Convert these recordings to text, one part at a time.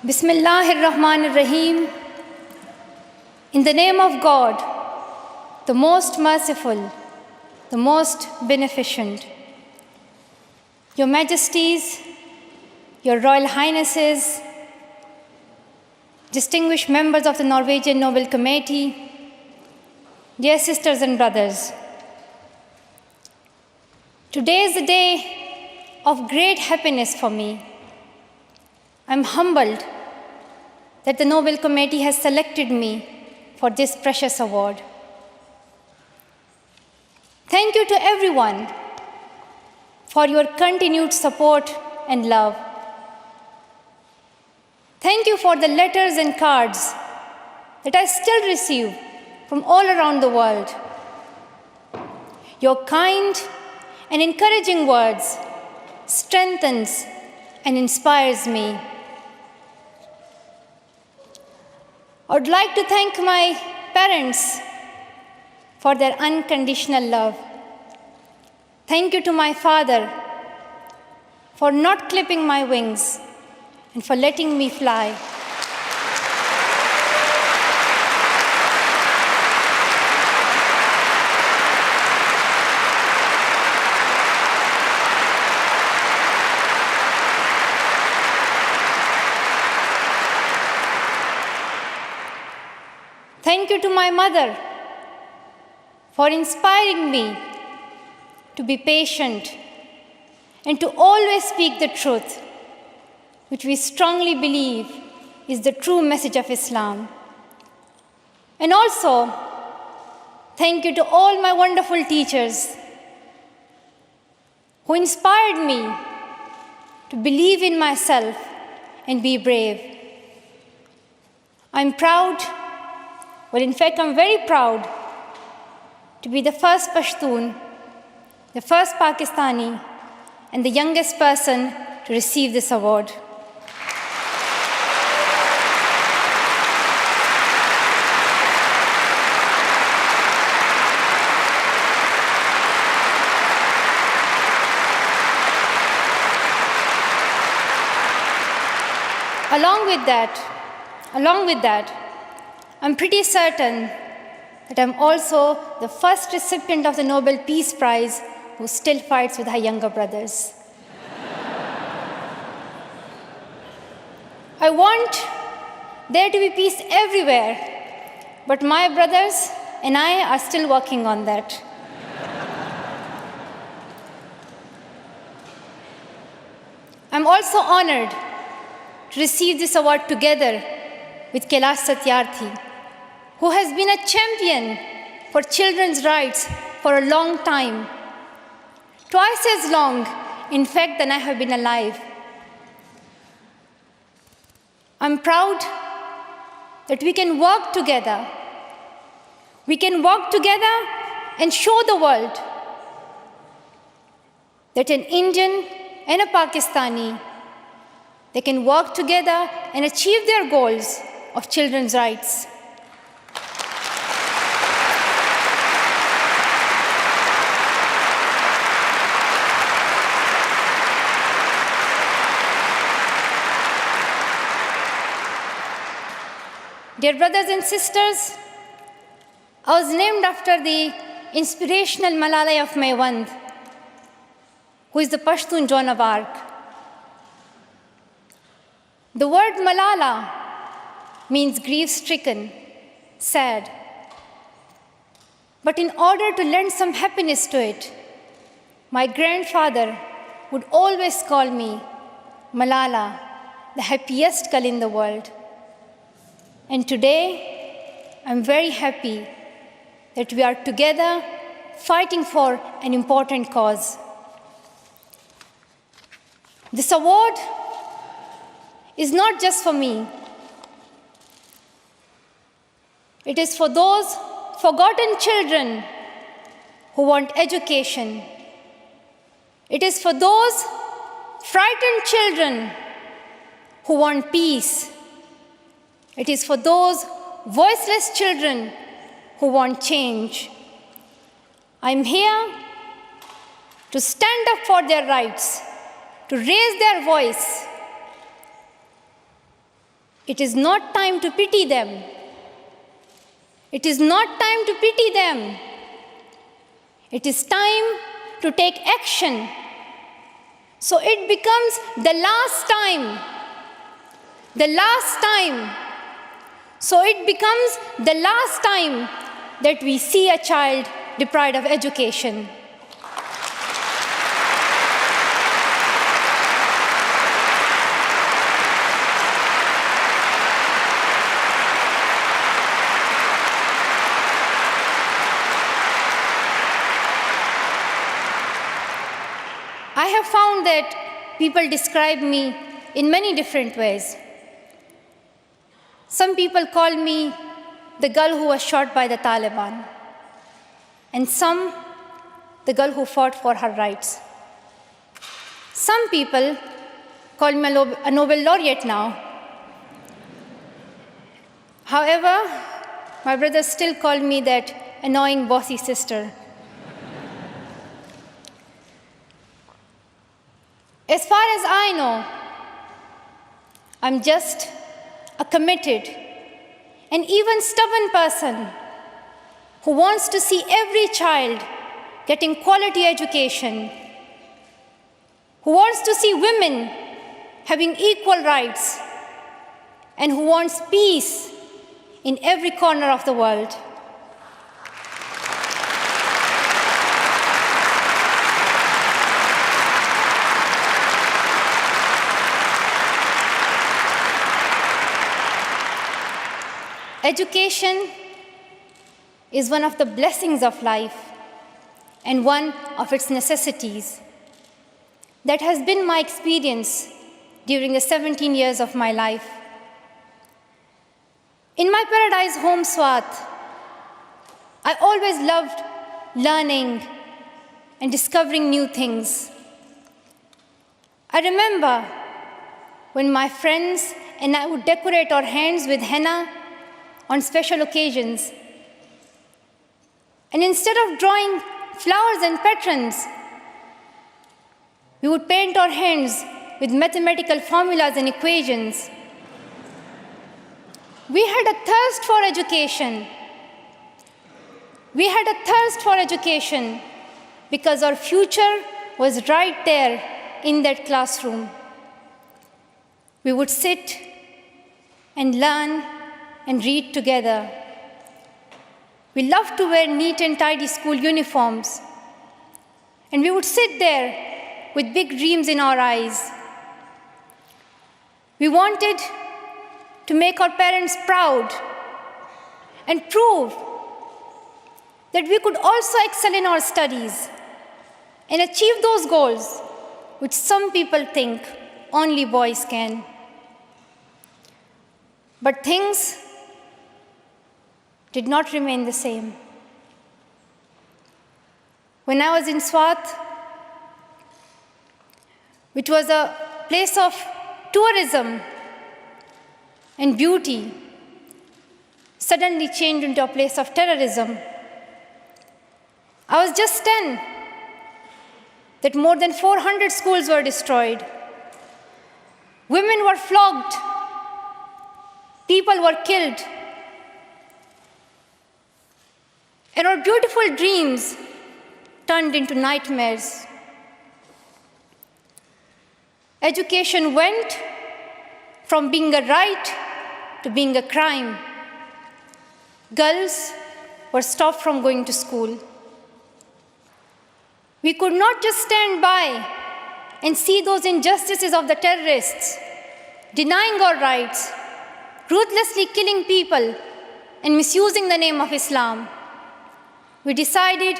Bismillahir-Rahmanir-Rahim. In the name of God, the most merciful, the most beneficent. Your Majesties, Your Royal Highnesses, distinguished members of the Norwegian Nobel Committee, dear sisters and brothers, today is a day of great happiness for me. I'm humbled that the Nobel Committee has selected me for this precious award. Thank you to everyone for your continued support and love. Thank you for the letters and cards that I still receive from all around the world. Your kind and encouraging words strengthens and inspires me. I would like to thank my parents for their unconditional love. Thank you to my father for not clipping my wings and for letting me fly. Thank you to my mother for inspiring me to be patient and to always speak the truth, which we strongly believe is the true message of Islam. And also, thank you to all my wonderful teachers who inspired me to believe in myself and be brave. I'm proud. Well, in fact, I'm very proud to be the first Pashtun, the first Pakistani, and the youngest person to receive this award. Along with that, I'm pretty certain that I'm also the first recipient of the Nobel Peace Prize who still fights with her younger brothers. I want there to be peace everywhere, but my brothers and I are still working on that. I'm also honored to receive this award together with Kailash Satyarthi, who has been a champion for children's rights for a long time, twice as long, in fact, than I have been alive. I'm proud that we can work together. We can work together and show the world that an Indian and a Pakistani, they can work together and achieve their goals of children's rights. Dear brothers and sisters, I was named after the inspirational Malala Yousafzai, who is the Pashtun Joan of Arc. The word Malala means grief-stricken, sad. But in order to lend some happiness to it, my grandfather would always call me Malala, the happiest girl in the world. And today, I'm very happy that we are together fighting for an important cause. This award is not just for me. It is for those forgotten children who want education. It is for those frightened children who want peace. It is for those voiceless children who want change. I'm here to stand up for their rights, to raise their voice, It is not time to pity them. It is not time to pity them. It is time to take action. So it becomes the last time. The last time. So it becomes the last time that we see a child deprived of education. I have found that people describe me in many different ways. Some people call me the girl who was shot by the Taliban, and some the girl who fought for her rights. Some people call me a Nobel laureate now. However, my brothers still call me that annoying bossy sister. As far as I know, I'm just a committed and even stubborn person who wants to see every child getting quality education, who wants to see women having equal rights, and who wants peace in every corner of the world. Education is one of the blessings of life and one of its necessities. That has been my experience during the 17 years of my life. In my paradise home, Swat, I always loved learning and discovering new things. I remember when my friends and I would decorate our hands with henna on special occasions. And instead of drawing flowers and patrons, we would paint our hands with mathematical formulas and equations. We had a thirst for education. We had a thirst for education because our future was right there in that classroom. We would sit and learn and read together. We loved to wear neat and tidy school uniforms. And we would sit there with big dreams in our eyes. We wanted to make our parents proud and prove that we could also excel in our studies and achieve those goals which some people think only boys can. But things did not remain the same. When I was in Swat, which was a place of tourism and beauty, suddenly changed into a place of terrorism. I was just 10, that more than 400 schools were destroyed. Women were flogged. People were killed. And our beautiful dreams turned into nightmares. Education went from being a right to being a crime. Girls were stopped from going to school. We could not just stand by and see those injustices of the terrorists, denying our rights, ruthlessly killing people, and misusing the name of Islam. We decided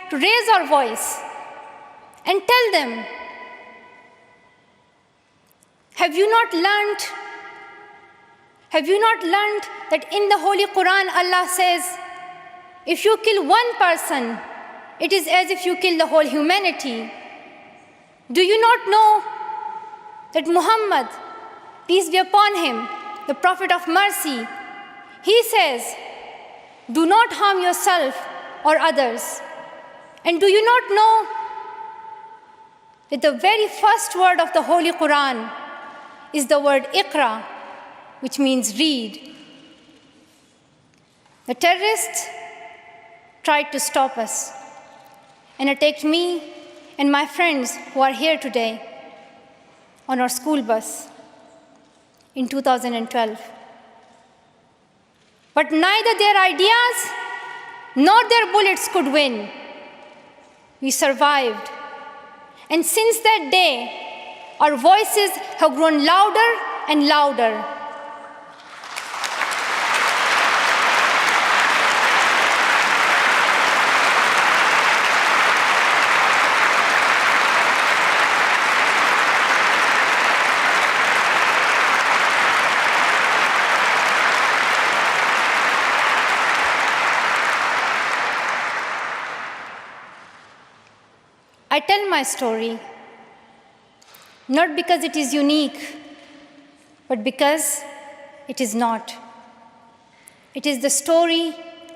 to raise our voice and tell them, have you not learned that in the Holy Quran Allah says, if you kill one person, it is as if you kill the whole humanity? Do you not know that Muhammad, peace be upon him, the Prophet of mercy, he says, do not harm yourself or others. And do you not know that the very first word of the Holy Quran is the word Iqra, which means read. The terrorists tried to stop us and attacked me and my friends who are here today on our school bus in 2012. But neither their ideas nor their bullets could win. We survived. And since that day, our voices have grown louder and louder. I tell my story not because it is unique, but because it is not. It is the story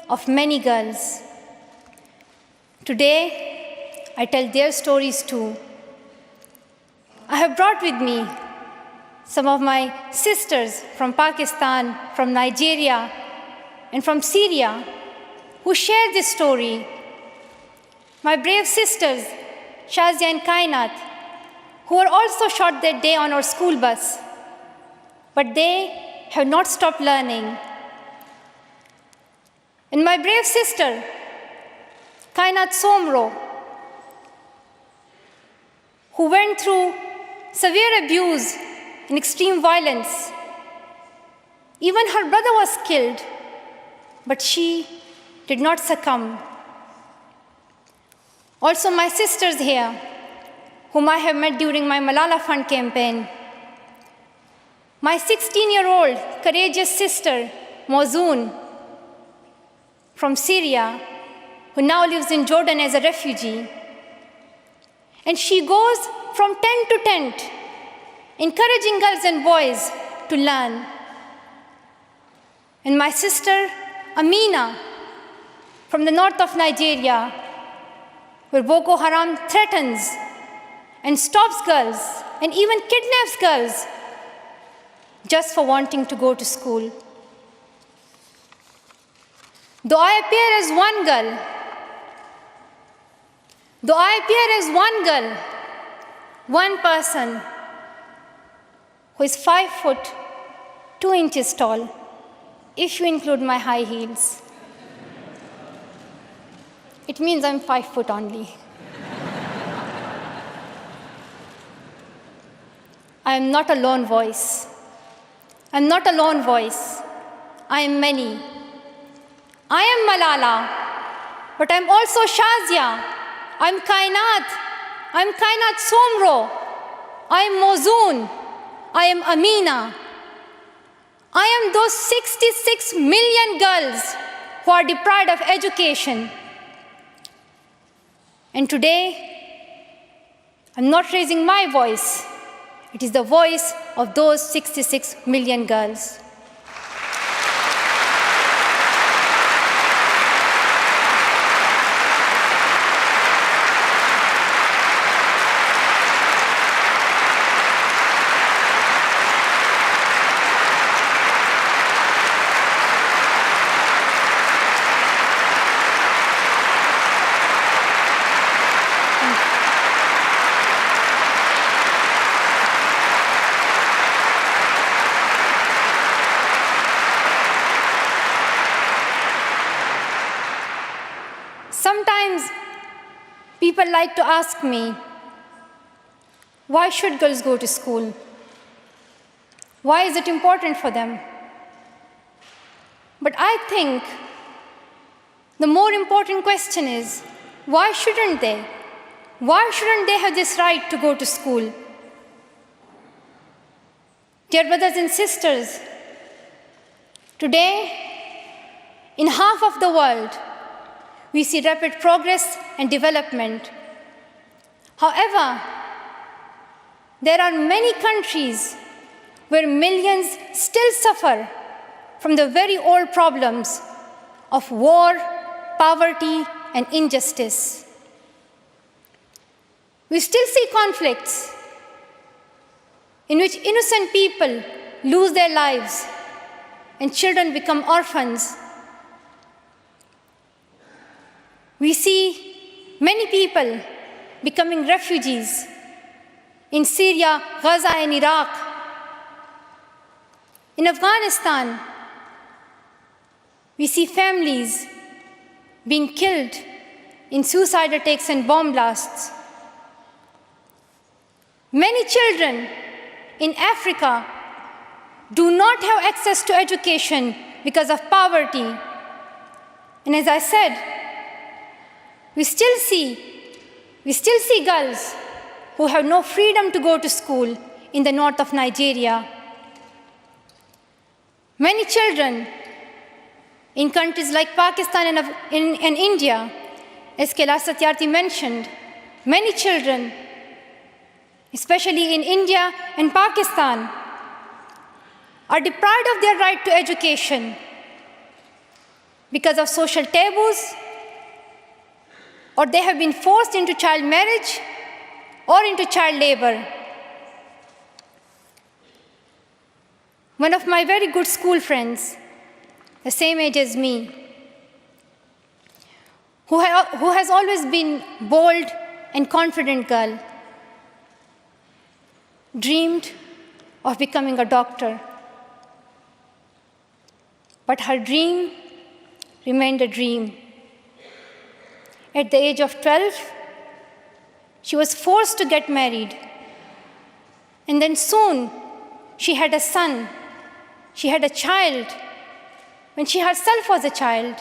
of many girls. Today, I tell their stories too. I have brought with me some of my sisters from Pakistan, from Nigeria, and from Syria who share this story. My brave sisters, Shazia and Kainat, who were also shot that day on our school bus. But they have not stopped learning. And my brave sister, Kainat Somro, who went through severe abuse and extreme violence. Even her brother was killed, but she did not succumb. Also my sisters here, whom I have met during my Malala Fund campaign. My 16-year-old courageous sister, Mozoon, from Syria, who now lives in Jordan as a refugee. And she goes from tent to tent, encouraging girls and boys to learn. And my sister, Amina, from the north of Nigeria, where Boko Haram threatens and stops girls and even kidnaps girls just for wanting to go to school. Though I appear as one girl, one person who is 5 foot 2 inches tall, if you include my high heels, it means I'm 5 foot only. I am not a lone voice. I'm not a lone voice. I am many. I am Malala, but I'm also Shazia. I'm Kainat. I'm Kainat Somro. I am Mozoon. I am Amina. I am those 66 million girls who are deprived of education. And today, I'm not raising my voice. It is the voice of those 66 million girls. Sometimes people like to ask me, why should girls go to school? Why is it important for them? But I think the more important question is, why shouldn't they? Why shouldn't they have this right to go to school? Dear brothers and sisters, today, in half of the world, we see rapid progress and development. However, there are many countries where millions still suffer from the very old problems of war, poverty, and injustice. We still see conflicts in which innocent people lose their lives and children become orphans. We see many people becoming refugees in Syria, Gaza, and Iraq. In Afghanistan, we see families being killed in suicide attacks and bomb blasts. Many children in Africa do not have access to education because of poverty. And as I said, we still see girls who have no freedom to go to school in the north of Nigeria. Many children in countries like Pakistan and India, as Kailash Satyarthi mentioned, many children, especially in India and Pakistan, are deprived of their right to education because of social taboos, or they have been forced into child marriage or into child labor. One of my very good school friends, the same age as me, who has always been bold and confident girl, dreamed of becoming a doctor. But her dream remained a dream. At the age of 12, she was forced to get married. And then soon, she had a son. She had a child when she herself was a child,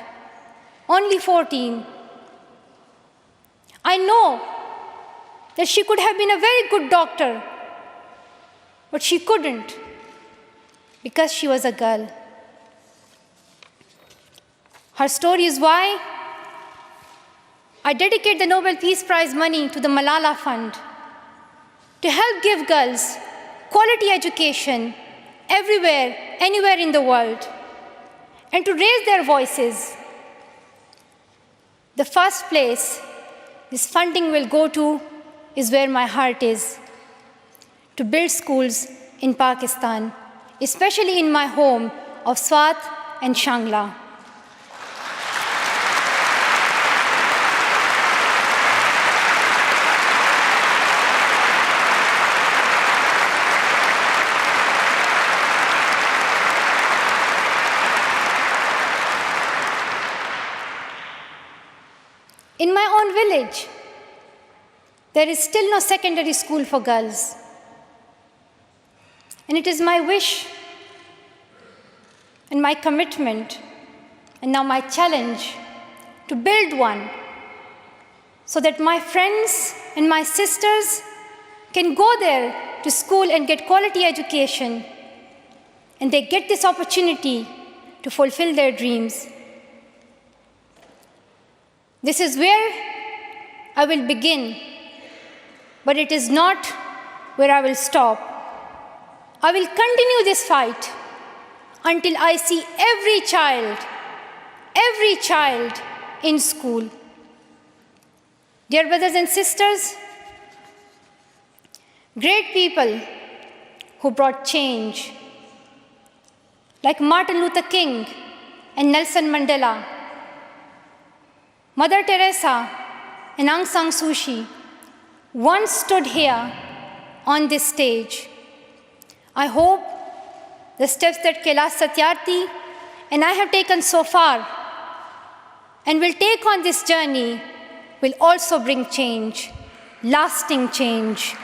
only 14. I know that she could have been a very good doctor, but she couldn't because she was a girl. Her story is why I dedicate the Nobel Peace Prize money to the Malala Fund to help give girls quality education everywhere, anywhere in the world, and to raise their voices. The first place this funding will go to is where my heart is, to build schools in Pakistan, especially in my home of Swat and Shangla. In my own village, there is still no secondary school for girls. And it is my wish and my commitment, and now my challenge, to build one so that my friends and my sisters can go there to school and get quality education, and they get this opportunity to fulfill their dreams. This is where I will begin, but it is not where I will stop. I will continue this fight until I see every child in school. Dear brothers and sisters, great people who brought change, like Martin Luther King and Nelson Mandela, Mother Teresa and Aung San Suu Kyi, once stood here on this stage. I hope the steps that Kailash Satyarthi and I have taken so far and will take on this journey will also bring change, lasting change.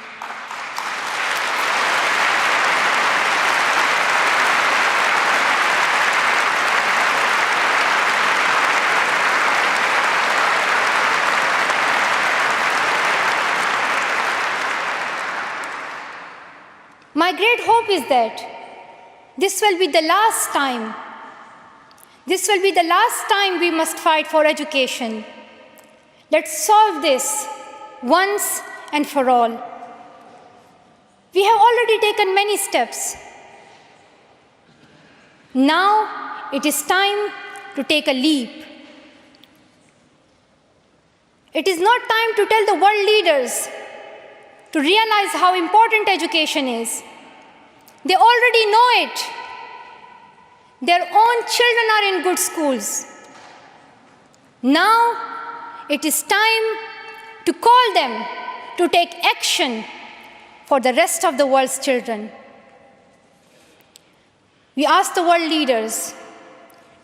My great hope is that this will be the last time. This will be the last time we must fight for education. Let's solve this once and for all. We have already taken many steps. Now it is time to take a leap. It is not time to tell the world leaders to realize how important education is. They already know it. Their own children are in good schools. Now it is time to call them to take action for the rest of the world's children. We ask the world leaders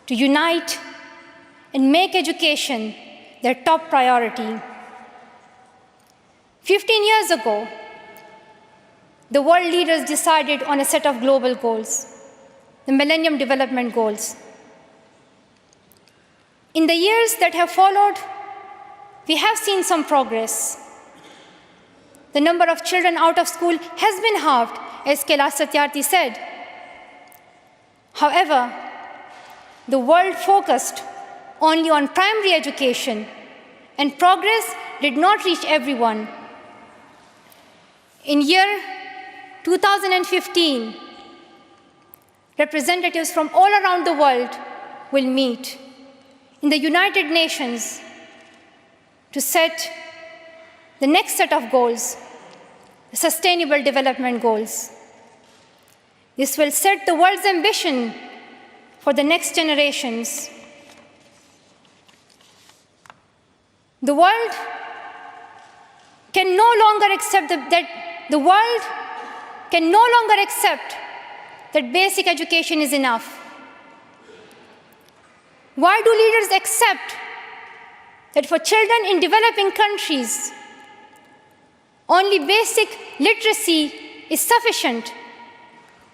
to unite and make education their top priority. 15 years ago, the world leaders decided on a set of global goals, the Millennium Development Goals. In the years that have followed, we have seen some progress. The number of children out of school has been halved, as Kailash Satyarthi said. However, the world focused only on primary education, and progress did not reach everyone. In year 2015, representatives from all around the world will meet in the United Nations to set the next set of goals, the Sustainable Development Goals. This will set the world's ambition for the next generations. The world can no longer accept that basic education is enough. Why do leaders accept that for children in developing countries, only basic literacy is sufficient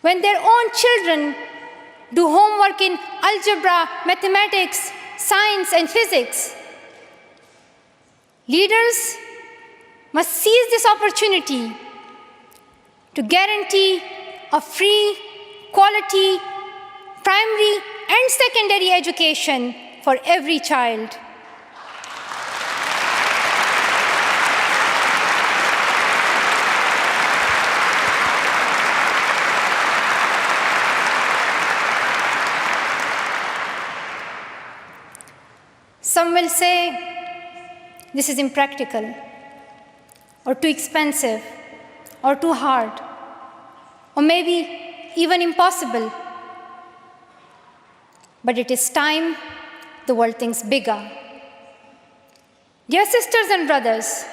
when their own children do homework in algebra, mathematics, science, and physics? Leaders must seize this opportunity to guarantee a free, quality, primary and secondary education for every child. Some will say this is impractical, or too expensive, or too hard, or maybe even impossible. But it is time the world thinks bigger. Dear sisters and brothers,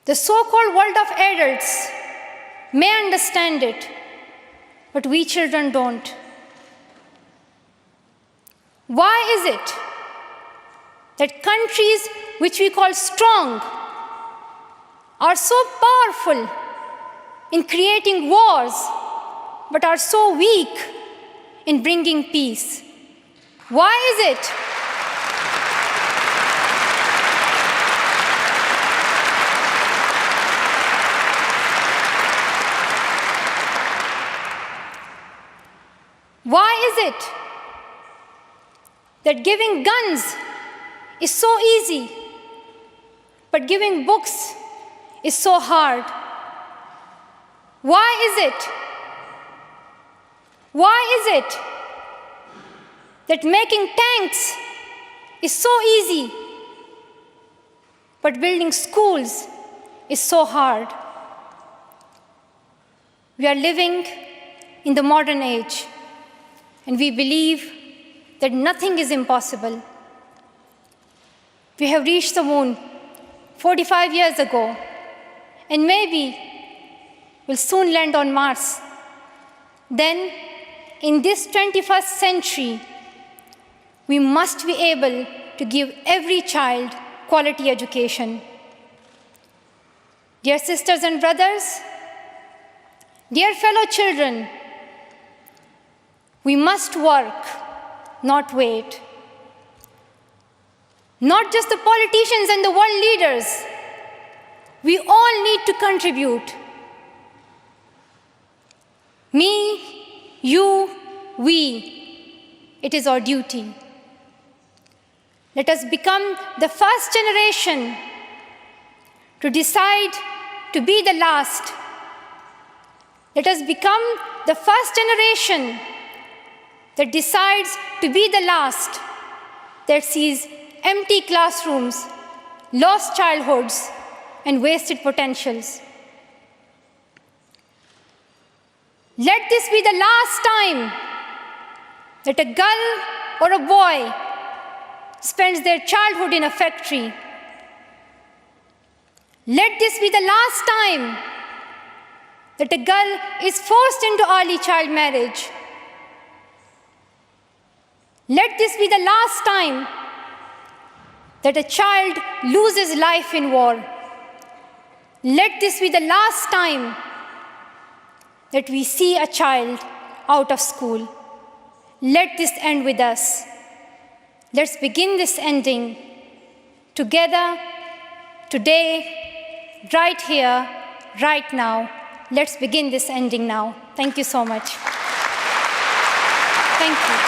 the so-called world of adults may understand it, but we children don't. Why is it that countries which we call strong are so powerful in creating wars, but are so weak in bringing peace? Why is it? Why is it that giving guns is so easy, but giving books is so hard? Why is it? Why is it that making tanks is so easy, but building schools is so hard? We are living in the modern age, and we believe that nothing is impossible. We have reached the moon 45 years ago, and maybe we'll soon land on Mars. Then, in this 21st century, we must be able to give every child quality education. Dear sisters and brothers, dear fellow children, we must work, not wait. Not just the politicians and the world leaders. We all need to contribute. Me, you, we. It is our duty. Let us become the first generation to decide to be the last. Let us become the first generation that decides to be the last, that sees empty classrooms, lost childhoods, and wasted potentials. Let this be the last time that a girl or a boy spends their childhood in a factory. Let this be the last time that a girl is forced into early child marriage. Let this be the last time that a child loses life in war. Let this be the last time that we see a child out of school. Let this end with us. Let's begin this ending together, today, right here, right now. Let's begin this ending now. Thank you so much. Thank you.